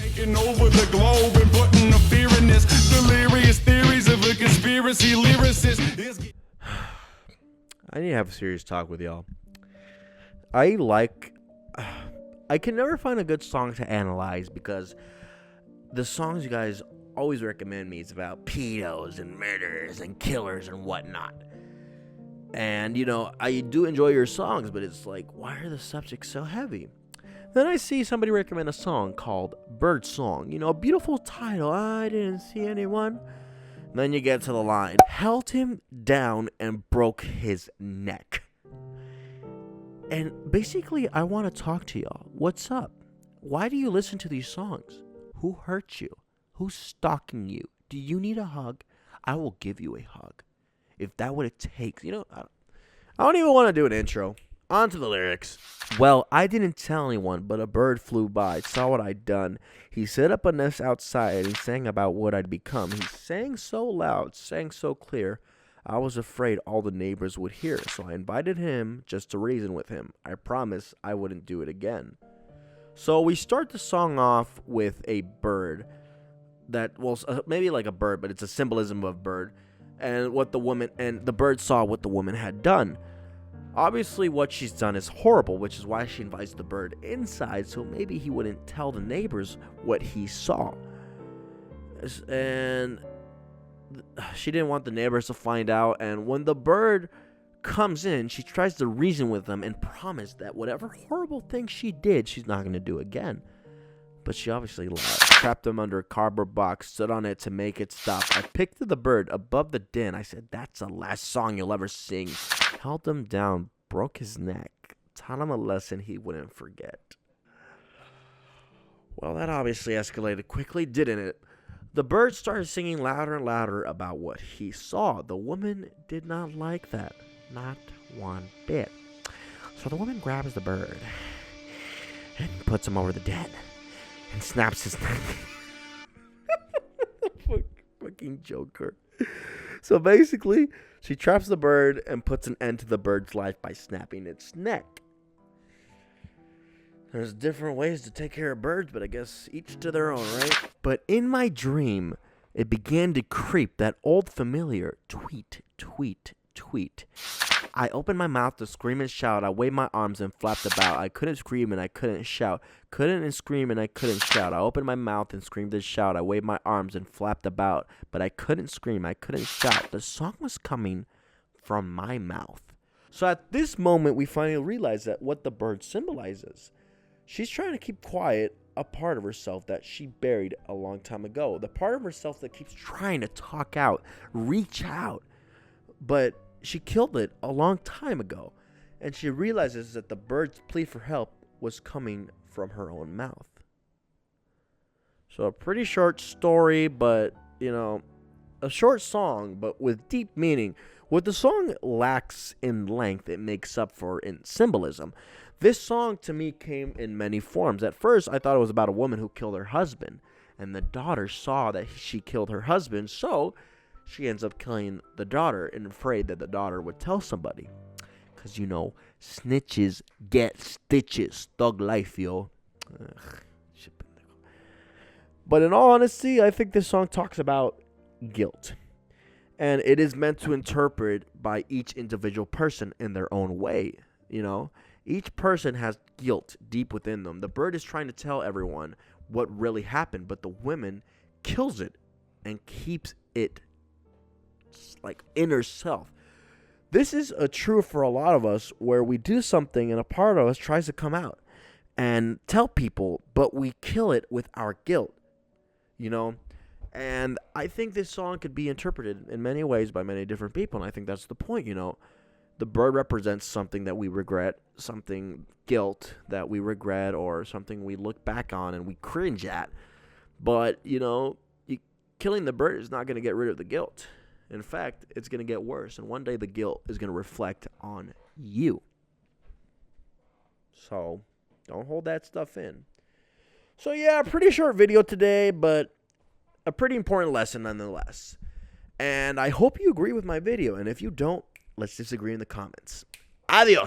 Taking over the globe and putting the fear in this. Delirious theories of a conspiracy lyricist. I need to have a serious talk with y'all. I can never find a good song to analyze because the songs you guys always recommend me is about pedos and murders and killers and whatnot. And, I do enjoy your songs, but it's like, why are the subjects so heavy? Then I see somebody recommend a song called Bird Song. A beautiful title. I didn't see anyone. And then you get to the line. Held him down and broke his neck. And basically, I want to talk to y'all. What's up? Why do you listen to these songs? Who hurt you? Who's stalking you? Do you need a hug? I will give you a hug. If that's what it takes. I don't even want to do an intro. On to the lyrics. Well, I didn't tell anyone, but a bird flew by, saw what I'd done. He set up a nest outside and sang about what I'd become. He sang so loud, sang so clear, I was afraid all the neighbors would hear. So I invited him just to reason with him. I promised I wouldn't do it again. So we start the song off with a bird that, maybe like a bird, but it's a symbolism of bird. And the bird saw what the woman had done. Obviously, what she's done is horrible, which is why she invites the bird inside, so maybe he wouldn't tell the neighbors what he saw. And she didn't want the neighbors to find out, and when the bird comes in, she tries to reason with them and promise that whatever horrible thing she did, she's not going to do again. But she obviously lied. Trapped them under a cardboard box, stood on it to make it stop. I picked the bird above the den. I said, that's the last song you'll ever sing. Held him down, broke his neck, taught him a lesson he wouldn't forget. Well, that obviously escalated quickly, didn't it? The bird started singing louder and louder about what he saw. The woman did not like that. Not one bit. So the woman grabs the bird and puts him over the den. And snaps his neck. Fucking Joker. So basically, she traps the bird and puts an end to the bird's life by snapping its neck. There's different ways to take care of birds, but I guess each to their own, right? But in my dream, it began to creep, that old familiar tweet, tweet, tweet. I opened my mouth to scream and shout. I waved my arms and flapped about. I couldn't scream and I couldn't shout. Couldn't and scream and I couldn't shout. I opened my mouth and screamed and shout. I waved my arms and flapped about. But I couldn't scream. I couldn't shout. The song was coming from my mouth. So at this moment, we finally realize that what the bird symbolizes. She's trying to keep quiet a part of herself that she buried a long time ago. The part of herself that keeps trying to talk out, reach out. But she killed it a long time ago, and she realizes that the bird's plea for help was coming from her own mouth. So a pretty short story, but, a short song, but with deep meaning. What the song lacks in length, it makes up for in symbolism. This song, to me, came in many forms. At first, I thought it was about a woman who killed her husband, and the daughter saw that she killed her husband, so she ends up killing the daughter and afraid that the daughter would tell somebody. Because, snitches get stitches. Thug life, yo. But in all honesty, I think this song talks about guilt. And it is meant to interpret by each individual person in their own way, Each person has guilt deep within them. The bird is trying to tell everyone what really happened, but the woman kills it and keeps it like inner self. This is a true for a lot of us, where we do something and a part of us tries to come out and tell people, but we kill it with our guilt, and I think this song could be interpreted in many ways by many different people, and I think that's the point. The bird represents something that we regret, guilt that we regret, or something we look back on and we cringe at, but killing the bird is not going to get rid of the guilt. In fact, it's going to get worse, and one day the guilt is going to reflect on you. So, don't hold that stuff in. So, yeah, pretty short video today, but a pretty important lesson nonetheless. And I hope you agree with my video, and if you don't, let's disagree in the comments. Adios!